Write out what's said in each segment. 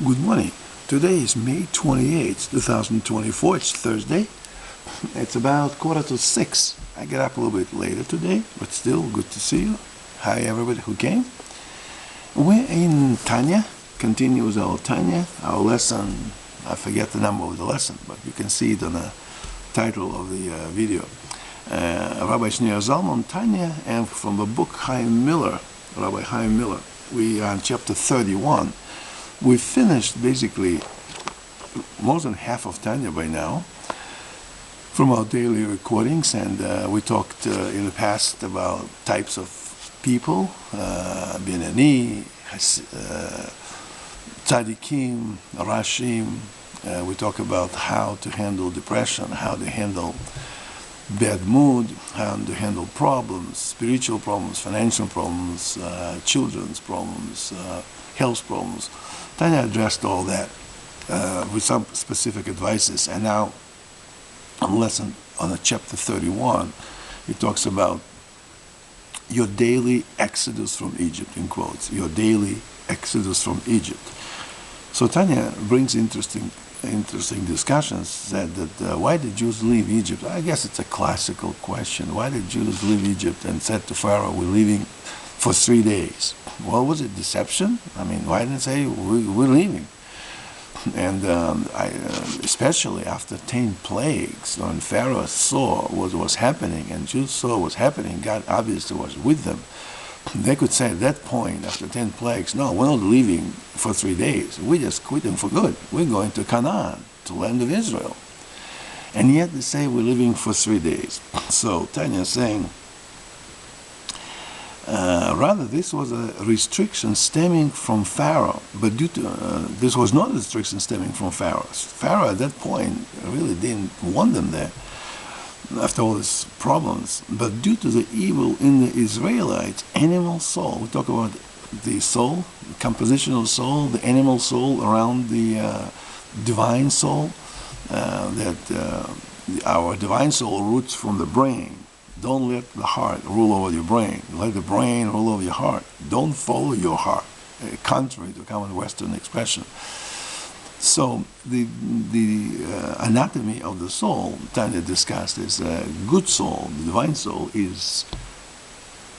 Good morning. Today is May 28th, 2024. It's Thursday. It's about 5:45. I get up a little bit later today, but still good to see you. Hi everybody who came. We're in Tanya. Continues our Tanya, our lesson. I forget the number of the lesson, but you can see it on the title of the video. Rabbi Shneur Zalman, Tanya, and from the book Chaim Miller, Rabbi Chaim Miller. We are on chapter 31. We finished basically more than half of Tanya by now from our daily recordings, and we talked in the past about types of people, Binani, Tzadikim, Rashim. We talk about how to handle depression, how to handle bad mood, how to handle problems, spiritual problems, financial problems, children's problems, health problems. Tanya addressed all that with some specific advices, and now on chapter 31, he talks about your daily exodus from Egypt, in quotes, your daily exodus from Egypt. So Tanya brings interesting discussions, said that why did Jews leave Egypt? I guess it's a classical question. Why did Jews leave Egypt and said to Pharaoh, we're leaving for 3 days? Well, was it deception? I mean, why didn't they say we're leaving? And especially after 10 plagues, when Pharaoh saw what was happening and Jews saw what was happening, God obviously was with them. They could say at that point, after 10 plagues, no, we're not leaving for 3 days. We just quit them for good. We're going to Canaan, to the land of Israel. And yet they say we're leaving for 3 days. So Tanya is saying, rather, this was a restriction stemming from Pharaoh, but this was not a restriction stemming from Pharaoh. Pharaoh at that point really didn't want them there after all these problems, but due to the evil in the Israelites' animal soul. We talk about the soul, the composition of the soul, the animal soul around the divine soul, that our divine soul roots from the brain. Don't let the heart rule over your brain. Let the brain rule over your heart. Don't follow your heart, contrary to common Western expression. So the anatomy of the soul, Tanya discussed, is a good soul, the divine soul, is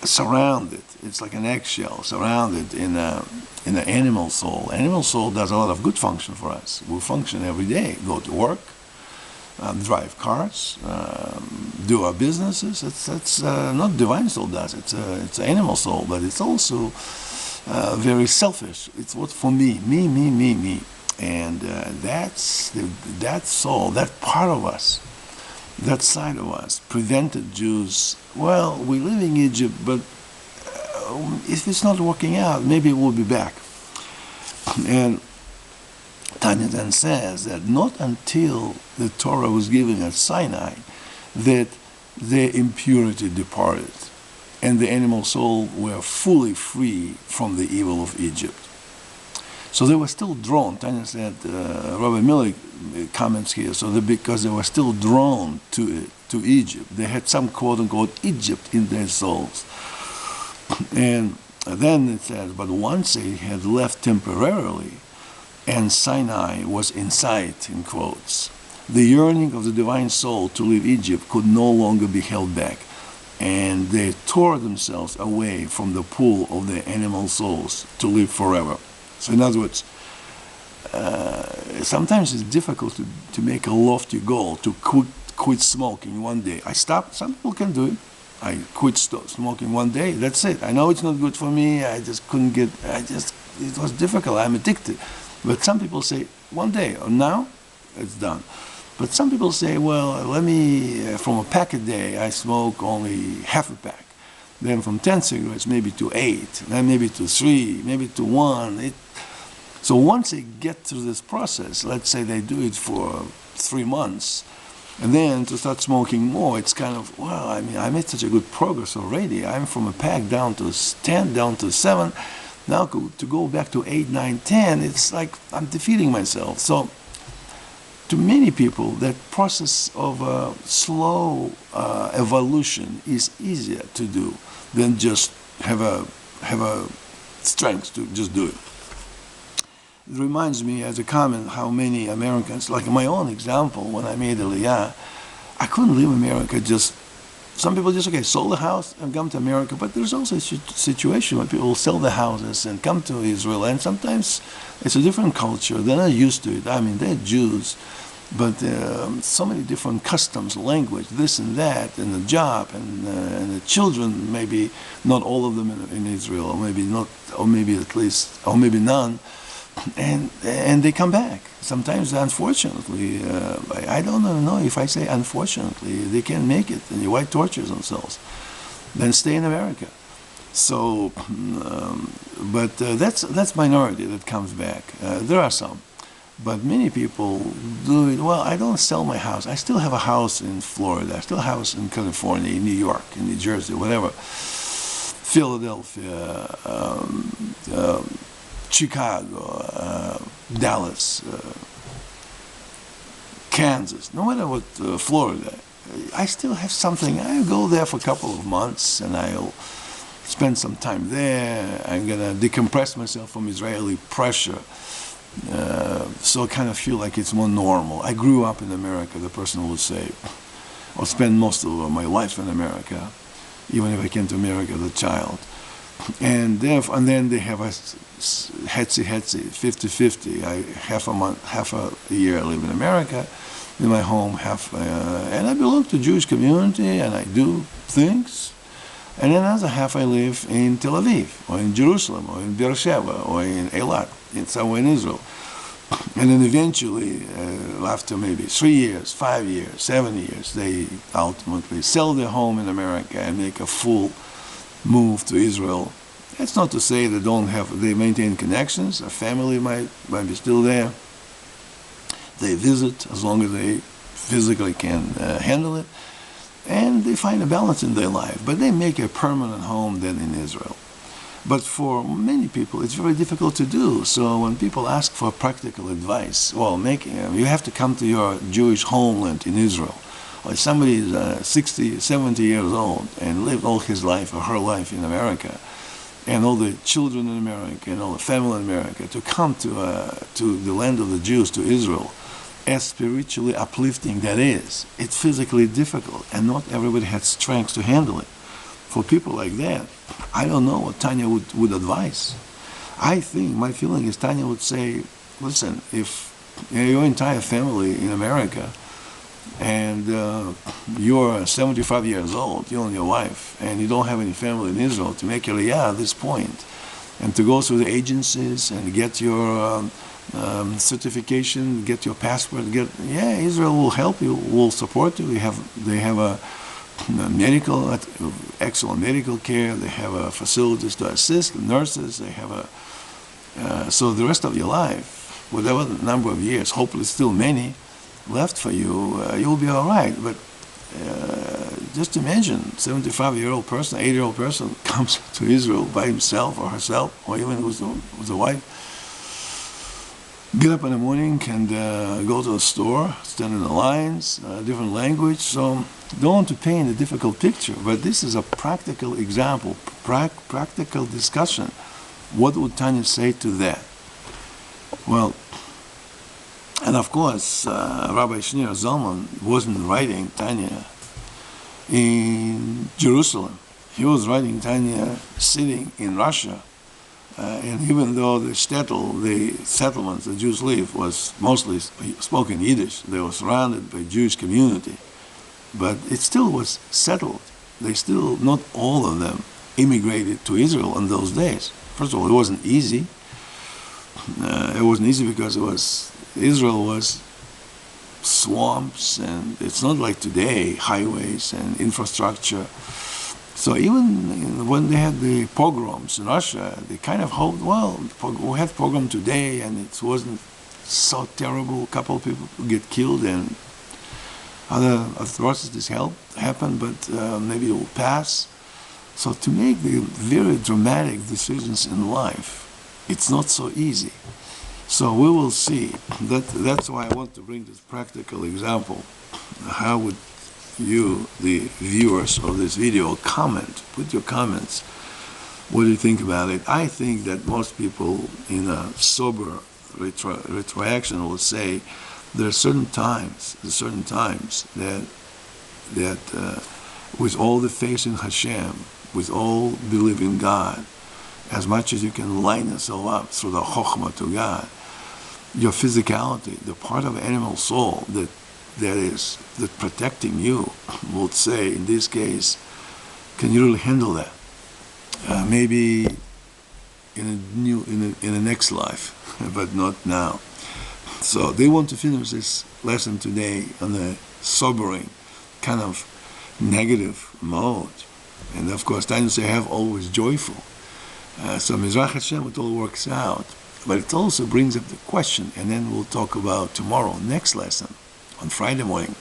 surrounded. It's like an eggshell, surrounded in an animal soul. Animal soul does a lot of good function for us. We function every day, go to work, drive cars, do our businesses. It's not divine soul does. It's an animal soul, but it's also very selfish. It's what for me, me. And that soul, that part of us, that side of us, prevented Jews. Well, we live in Egypt, but if it's not working out, maybe we'll be back. And Tanya then says that not until the Torah was given at Sinai that their impurity departed and the animal soul were fully free from the evil of Egypt. So they were still drawn. Tanya said, Rabbi Miller comments here, so because they were still drawn to Egypt. They had some quote-unquote Egypt in their souls. And then it says, but once they had left temporarily, and Sinai was in sight, in quotes, the yearning of the divine soul to leave Egypt could no longer be held back, and they tore themselves away from the pool of their animal souls to live forever. So in other words, sometimes it's difficult to make a lofty goal, to quit smoking one day. I stopped. Some people can do it. I quit smoking one day. That's it. I know it's not good for me. I just couldn't get. It was difficult. I'm addicted. But some people say, one day, or now, it's done. But some people say, well, from a pack a day, I smoke only half a pack. Then from 10 cigarettes, maybe to 8, then maybe to 3, maybe to 1. So once they get through this process, let's say they do it for 3 months, and then to start smoking more, it's kind of, well, I mean, I made such a good progress already. I'm from a pack down to 10, down to 7. Now to go back to 8, 9, 10, it's like I'm defeating myself. So to many people, that process of slow evolution is easier to do than just have a strength to just do it. It reminds me as a comment how many Americans, like my own example, when I made Aliyah, I couldn't leave America just, some people just, okay, sold the house and come to America, but there's also a situation where people sell the houses and come to Israel, and sometimes it's a different culture. They're not used to it. I mean, they're Jews, but so many different customs, language, this and that, and the job, and the children, maybe not all of them in Israel, or maybe not, or maybe at least, or maybe none, and they come back. Sometimes, unfortunately, I don't know if I say unfortunately, they can't make it, and why torture themselves? Then stay in America. So, but that's minority that comes back. There are some. But many people do it, well, I don't sell my house. I still have a house in Florida. I still have a house in California, in New York, in New Jersey, whatever. Philadelphia, Chicago, Dallas, Kansas, no matter what, Florida. I still have something. I go there for a couple of months and I'll spend some time there. I'm going to decompress myself from Israeli pressure. So I kind of feel like it's more normal. I grew up in America, the person would say, or spend most of my life in America, even if I came to America as a child. And then they have a hetzi, 50-50. Half a year I live in America, in my home, and I belong to Jewish community, and I do things. And then another half I live in Tel Aviv, or in Jerusalem, or in Beersheba, or in Eilat, somewhere in Israel. And then eventually, after maybe 3 years, 5 years, 7 years, they ultimately sell their home in America and make a full move to Israel. That's not to say they maintain connections. A family might be still there. They visit as long as they physically can handle it. And they find a balance in their life. But they make a permanent home then in Israel. But for many people, it's very difficult to do. So when people ask for practical advice, well, you have to come to your Jewish homeland in Israel. Or somebody is 60, 70 years old and lived all his life or her life in America, and all the children in America and all the family in America, to come to the land of the Jews, to Israel, as spiritually uplifting that is, it's physically difficult, and not everybody has strength to handle it. For people like that, I don't know what Tanya would advise. I think, my feeling is Tanya would say, listen, if your entire family in America, and you're 75 years old, you and your wife, and you don't have any family in Israel to make your Aliyah at this point, and to go through the agencies and get your certification, get your passport, Israel will help you, will support you. They have a excellent medical care. They have facilities to assist, nurses. They have so the rest of your life, whatever the number of years, hopefully still many left for you, you'll be all right. But just imagine, 75-year-old person, 80-year-old person comes to Israel by himself or herself, or even with a wife, get up in the morning and go to the store, stand in the lines, different language. So don't want to paint a difficult picture, but this is a practical example, practical discussion. What would Tanya say to that? Well, and of course, Rabbi Shneur Zalman wasn't writing Tanya in Jerusalem. He was writing Tanya sitting in Russia. And even though the settlements the Jews live was mostly spoken Yiddish, they were surrounded by Jewish community, but it still was settled. Not all of them immigrated to Israel in those days. First of all, it wasn't easy. It wasn't easy because Israel was swamps, and it's not like today, highways and infrastructure. So even when they had the pogroms in Russia, they kind of hoped, well, we had pogrom today and it wasn't so terrible. A couple of people get killed and other atrocities happen, but maybe it will pass. So to make the very dramatic decisions in life, it's not so easy. So we will see. That's why I want to bring this practical example. How would you, the viewers of this video, put your comments. What do you think about it? I think that most people in a sober, retroaction will say there are certain times that with all the faith in Hashem, with all belief in God, as much as you can line yourself up through the chokhmah to God, your physicality, the part of animal soul that protecting you, would say in this case, can you really handle that? Maybe in the next life, but not now. So they want to finish this lesson today on a sobering, kind of negative mode. And of course, Tanya-Set have always joyful. So Mizrach Hashem, it all works out. But it also brings up the question, and then we'll talk about tomorrow, next lesson, on Friday morning.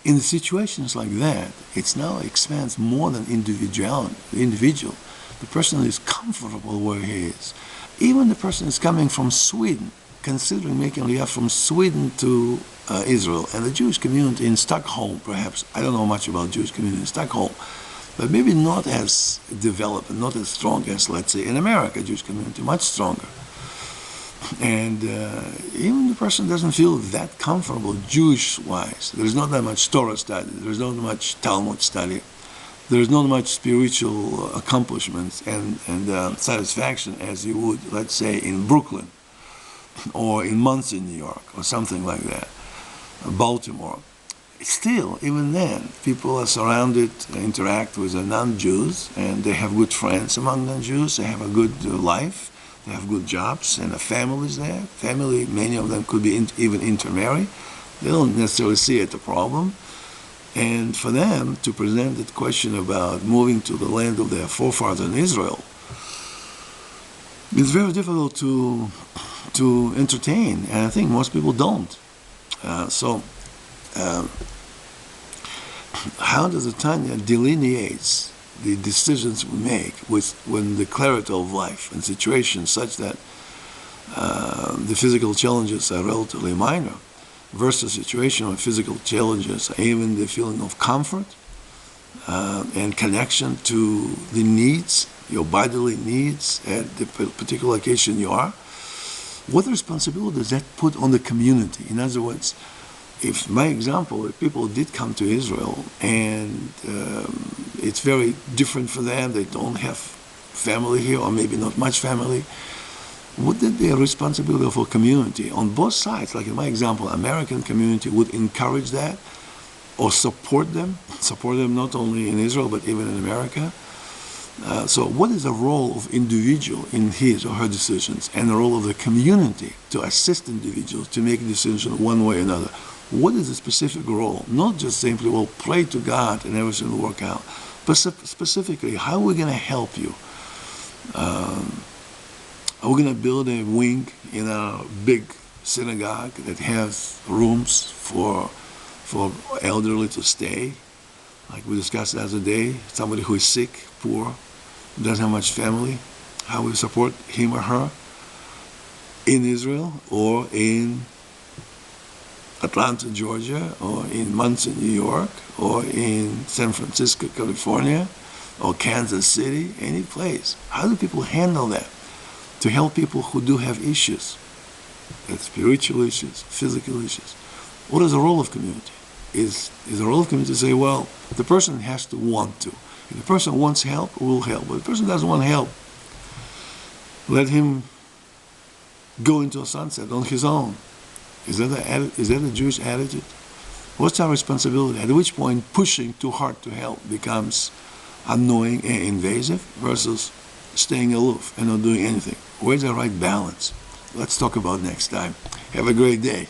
In situations like that, it now expands more than individual. The person is comfortable where he is. Even the person is coming from Sweden, considering making Aliyah from Sweden to Israel, and the Jewish community in Stockholm, perhaps. I don't know much about Jewish community in Stockholm, but maybe not as developed, not as strong as, let's say, in America, Jewish community, much stronger. And even the person doesn't feel that comfortable Jewish-wise. There's not that much Torah study, there's not much Talmud study, there's not much spiritual accomplishments and satisfaction as you would, let's say, in Brooklyn, or in Muncie, New York, or something like that, Baltimore. Still, even then, people are surrounded, interact with the non-Jews, and they have good friends among non-Jews, they have a good life, they have good jobs, and a family is there. Family, many of them could be even intermarry. They don't necessarily see it a problem. And for them to present the question about moving to the land of their forefathers in Israel, it's very difficult to entertain, and I think most people don't. How does the Tanya delineates the decisions we make when the clarity of life and situations such that the physical challenges are relatively minor, versus a situation where physical challenges, even the feeling of comfort and connection to the needs, your bodily needs at the particular location you are. What responsibility does that put on the community? In other words, if my example, if people did come to Israel and it's very different for them, they don't have family here, or maybe not much family, would that be a responsibility for community on both sides? Like in my example, American community would encourage that or support them not only in Israel but even in America. So what is the role of individual in his or her decisions, and the role of the community to assist individuals to make a decision one way or another? What is the specific role? Not just simply, well, pray to God and everything will work out, but specifically, how are we going to help you? Are we going to build a wing in a big synagogue that has rooms for elderly to stay? Like we discussed the other day, somebody who is sick, poor, doesn't have much family, how we support him or her in Israel, or in Atlanta, Georgia, or in Muncie, New York, or in San Francisco, California, or Kansas City, any place. How do people handle that? To help people who do have issues, spiritual issues, physical issues. What is the role of community? Is the role of community to say, well, the person has to want to. If the person wants help, we'll help. But if the person doesn't want help, let him go into a sunset on his own. Is that a Jewish attitude? What's our responsibility? At which point pushing too hard to help becomes annoying and invasive versus staying aloof and not doing anything? Where's the right balance? Let's talk about next time. Have a great day.